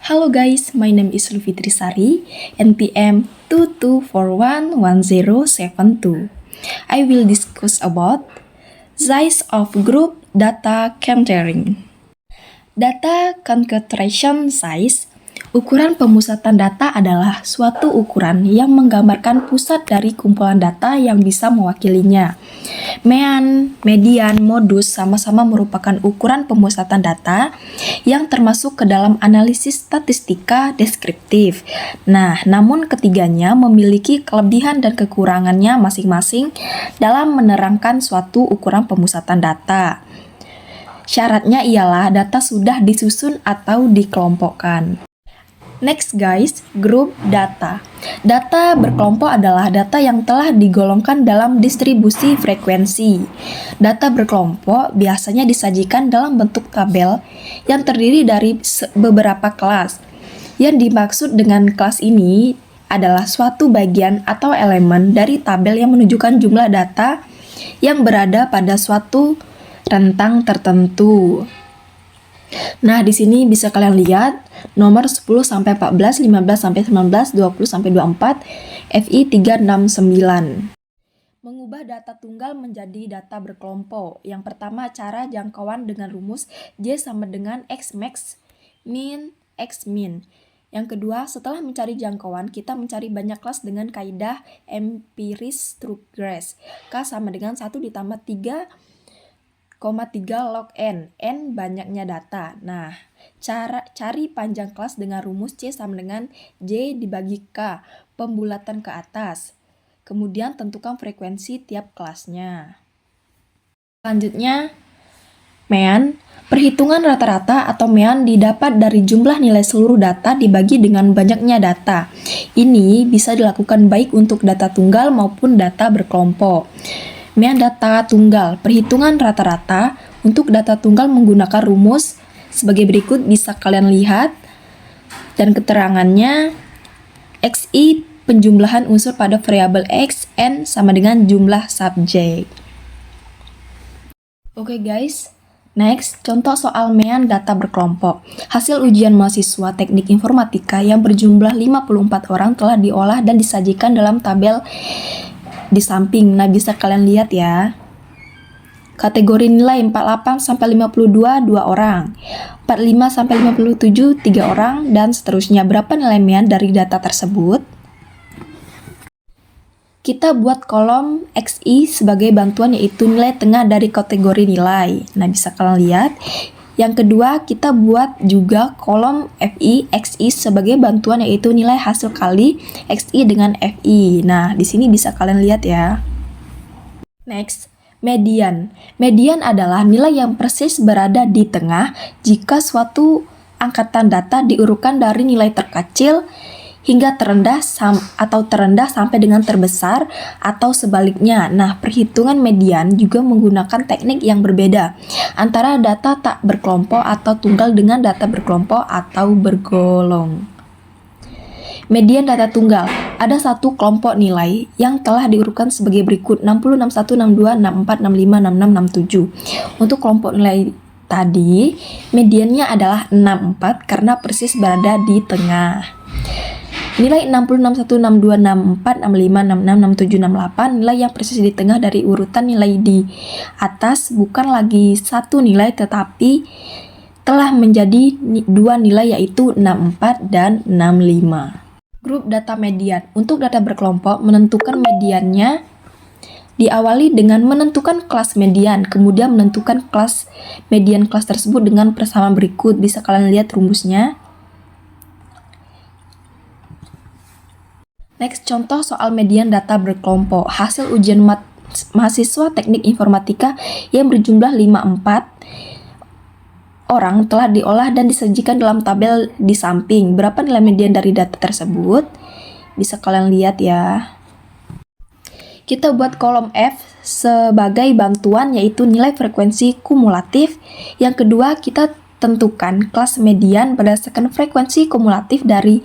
Hello guys, my name is Lufitri Sari, NPM 22411072. I will discuss about size of group data concentration. Data concentration size, ukuran pemusatan data adalah suatu ukuran yang menggambarkan pusat dari kumpulan data yang bisa mewakilinya. Mean, median, modus sama-sama merupakan ukuran pemusatan data yang termasuk ke dalam analisis statistika deskriptif. Nah, namun ketiganya memiliki kelebihan dan kekurangannya masing-masing dalam menerangkan suatu ukuran pemusatan data. Syaratnya ialah data sudah disusun atau dikelompokkan. Next guys, grup data. Data berkelompok adalah data yang telah digolongkan dalam distribusi frekuensi. Data berkelompok biasanya disajikan dalam bentuk tabel yang terdiri dari beberapa kelas. Yang dimaksud dengan kelas ini adalah suatu bagian atau elemen dari tabel yang menunjukkan jumlah data yang berada pada suatu rentang tertentu. Nah, di sini bisa kalian lihat nomor 10 sampai 14, 15 sampai 19, 20 sampai 24, FI 369. Mengubah data tunggal menjadi data berkelompok. Yang pertama, cara jangkauan dengan rumus J sama dengan X max min X min. Yang kedua, setelah mencari jangkauan, kita mencari banyak kelas dengan kaidah empiris Strugres. K sama dengan 1 ditambah 3 log n banyaknya data. Nah, cara cari panjang kelas dengan rumus C sama dengan J dibagi K, pembulatan ke atas. Kemudian tentukan frekuensi tiap kelasnya. Selanjutnya, mean. Perhitungan rata-rata atau mean didapat dari jumlah nilai seluruh data dibagi dengan banyaknya data. Ini bisa dilakukan baik untuk data tunggal maupun data berkelompok. Mean data tunggal, perhitungan rata-rata untuk data tunggal menggunakan rumus sebagai berikut, bisa kalian lihat. Dan keterangannya, XI penjumlahan unsur pada variabel X, N sama dengan jumlah subjek. Oke guys, next, contoh soal mean data berkelompok. Hasil ujian mahasiswa teknik informatika yang berjumlah 54 orang telah diolah dan disajikan dalam tabel di samping. Nah, bisa kalian lihat ya. Kategori nilai 48 sampai 52 2 orang, 45 sampai 57 3 orang, dan seterusnya. Berapa nilai mean dari data tersebut? Kita buat kolom XI sebagai bantuan, yaitu nilai tengah dari kategori nilai. Nah, bisa kalian lihat. Yang kedua, kita buat juga kolom FI, XI sebagai bantuan, yaitu nilai hasil kali XI dengan FI. Nah, di sini bisa kalian lihat ya. Next, median. Median adalah nilai yang persis berada di tengah jika suatu angkatan data diurutkan dari nilai terkecil hingga terendah sampai dengan terbesar atau sebaliknya. Nah, perhitungan median juga menggunakan teknik yang berbeda antara data tak berkelompok atau tunggal dengan data berkelompok atau bergolong. Median data tunggal, ada satu kelompok nilai yang telah diurutkan sebagai berikut: 60, 61, 62, 64, 65, 66, 67. Untuk kelompok nilai tadi, mediannya adalah 64 karena persis berada di tengah. Nilai 60, 61, 62, 64, 65, 66, 67, 68, nilai yang persis di tengah dari urutan nilai di atas bukan lagi satu nilai tetapi telah menjadi dua nilai, yaitu 64 dan 65. Grup data median. Untuk data berkelompok, menentukan mediannya diawali dengan menentukan kelas median, kemudian menentukan kelas median kelas tersebut dengan persamaan berikut. Bisa kalian lihat rumusnya. Next, contoh soal median data berkelompok. Hasil ujian mahasiswa teknik informatika yang berjumlah 54 orang telah diolah dan disajikan dalam tabel di samping. Berapa nilai median dari data tersebut? Bisa kalian lihat ya. Kita buat kolom F sebagai bantuan, yaitu nilai frekuensi kumulatif. Yang kedua, kita tentukan kelas median berdasarkan frekuensi kumulatif dari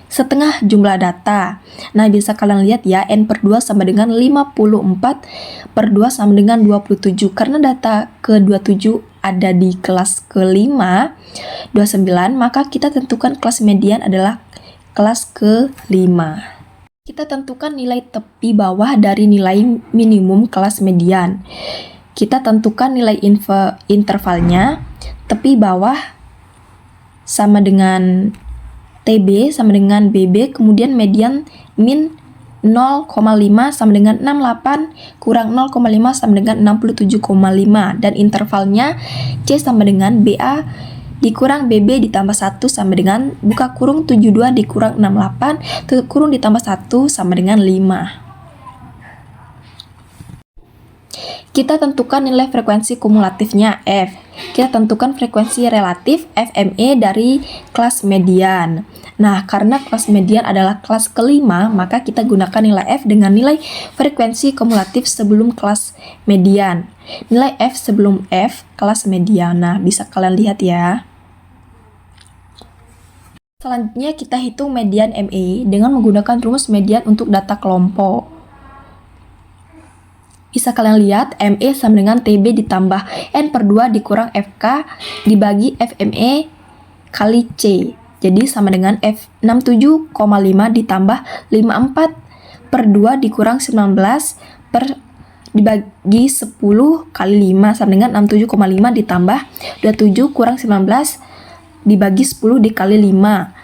setengah jumlah data. Nah, bisa kalian lihat ya, N per 2 sama dengan 54 per 2 sama dengan 27. Karena data ke 27 ada di kelas ke-5, 29, maka kita tentukan kelas median adalah kelas ke-5. Kita tentukan nilai tepi bawah dari nilai minimum kelas median. Kita tentukan nilai intervalnya, tepi bawah sama dengan TB sama dengan BB, kemudian median min 0,5 sama dengan 68 kurang 0,5 sama dengan 67,5, dan intervalnya C sama dengan BA dikurang BB ditambah 1 sama dengan buka kurung 72 dikurang 68 tutup kurung ditambah 1 sama dengan 5. Kita tentukan nilai frekuensi kumulatifnya F. Kita tentukan frekuensi relatif FME dari kelas median. Nah, karena kelas median adalah kelas ke-5, maka kita gunakan nilai F dengan nilai frekuensi kumulatif sebelum kelas median. Nilai F sebelum F kelas median. Nah, bisa kalian lihat ya. Selanjutnya kita hitung median ME dengan menggunakan rumus median untuk data kelompok. Bisa kalian lihat ME sama dengan TB ditambah N/2 dikurang FK dibagi FME kali C. Jadi sama dengan F67,5 ditambah 54/2 dikurang 19 dibagi 10 kali 5 sama dengan 67,5 ditambah 27 kurang 19 dibagi 10 dikali 5.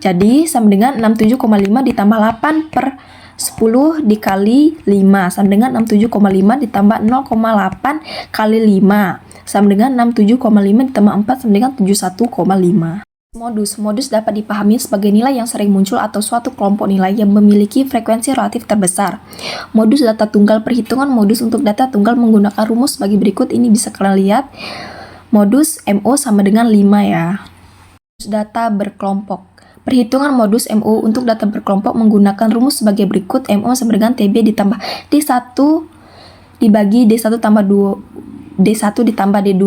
Jadi sama dengan 67,5 ditambah 8/10 dikali 5 sama dengan 67,5 ditambah 0,8 kali 5 sama dengan 67,5 ditambah 4 sama dengan 71,5. Modus dapat dipahami sebagai nilai yang sering muncul atau suatu kelompok nilai yang memiliki frekuensi relatif terbesar. Modus data tunggal. Perhitungan modus untuk data tunggal menggunakan rumus sebagai berikut. Ini bisa kalian lihat. Modus MO sama dengan 5 ya. Modus data berkelompok. Perhitungan modus MO untuk data berkelompok menggunakan rumus sebagai berikut. MO sama dengan TB ditambah D1 dibagi D1 tambah 2 D1 ditambah D2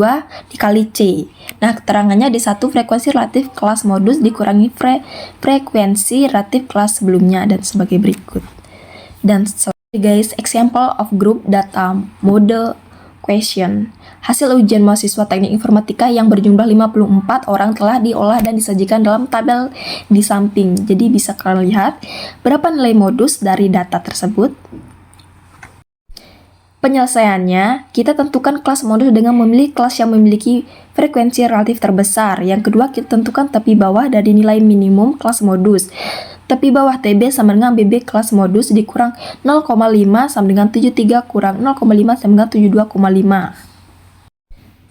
dikali C. Nah, keterangannya D1 frekuensi relatif kelas modus dikurangi frekuensi relatif kelas sebelumnya dan sebagai berikut. Dan guys, example of group data model question. Hasil ujian mahasiswa teknik informatika yang berjumlah 54 orang telah diolah dan disajikan dalam tabel di samping. Jadi bisa kalian lihat berapa nilai modus dari data tersebut. Penyelesaiannya, kita tentukan kelas modus dengan memilih kelas yang memiliki frekuensi relatif terbesar. Yang kedua, kita tentukan tepi bawah dari nilai minimum kelas modus. Tepi bawah TB sama dengan BB kelas modus dikurang 0,5 sama dengan 73 kurang 0,5 sama dengan 72,5.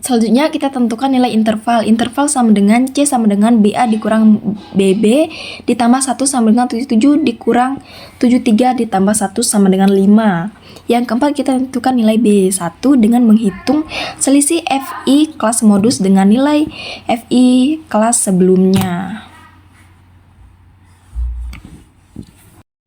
Selanjutnya kita tentukan nilai interval. Interval sama dengan C sama dengan BA dikurang BB ditambah 1 sama dengan 77 dikurang 73 ditambah 1 sama dengan 5. Yang keempat, kita tentukan nilai B1 dengan menghitung selisih FI kelas modus dengan nilai FI kelas sebelumnya.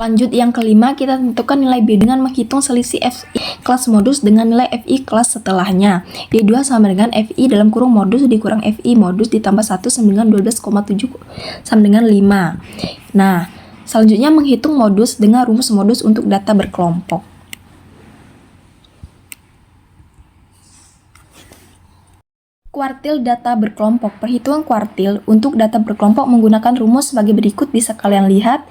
Lanjut yang kelima, kita tentukan nilai B dengan menghitung selisih FI kelas modus dengan nilai FI kelas setelahnya. B2 sama dengan FI dalam kurung modus dikurang FI modus ditambah 1 sama dengan 12,7 sama dengan 5. Nah, selanjutnya menghitung modus dengan rumus modus untuk data berkelompok. Kuartil data berkelompok. Perhitungan kuartil untuk data berkelompok menggunakan rumus sebagai berikut, bisa kalian lihat.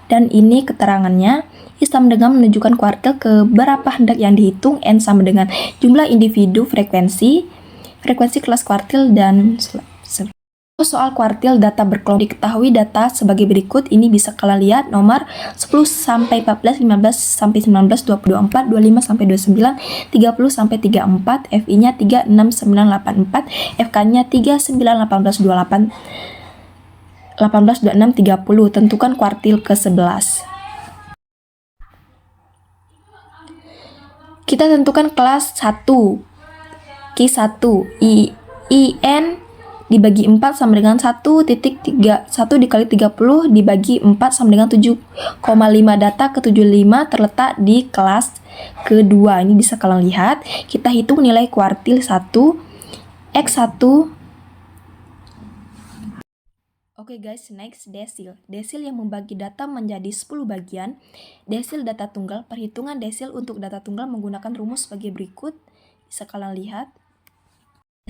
Dan ini keterangannya. I sama dengan menunjukkan kuartil ke berapa hendak yang dihitung. N sama dengan jumlah individu frekuensi kelas kuartil, dan soal kuartil data berkelompok. Diketahui data sebagai berikut. Ini bisa kalian lihat nomor 10 sampai 14, 15 sampai 19, 24, 25 sampai 29, 30 sampai 34, FI-nya 36984, FK-nya 3918 28 18 26 30. Tentukan kuartil ke-11. Kita tentukan kelas 1 Q1 IN dibagi 4 sama dengan 1,1 dikali 30 dibagi 4 sama dengan 7,5. Data ke-75 terletak di kelas kedua. Ini bisa kalian lihat. Kita hitung nilai kuartil 1 X1. Oke guys, next desil. Desil yang membagi data menjadi 10 bagian. Desil data tunggal. Perhitungan desil untuk data tunggal menggunakan rumus sebagai berikut. Bisa kalian lihat.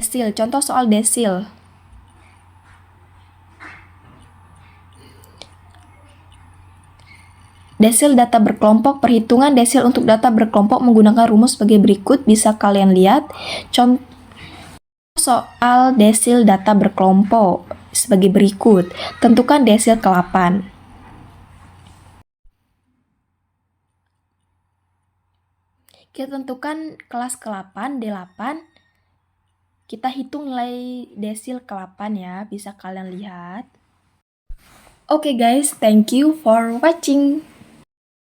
Desil, contoh soal desil. Desil data berkelompok, perhitungan desil untuk data berkelompok menggunakan rumus sebagai berikut. Bisa kalian lihat contoh soal desil data berkelompok sebagai berikut. Tentukan desil ke-8. Kita tentukan kelas ke-8, D8. Kita hitung nilai desil ke-8 ya, bisa kalian lihat. Oke guys, thank you for watching.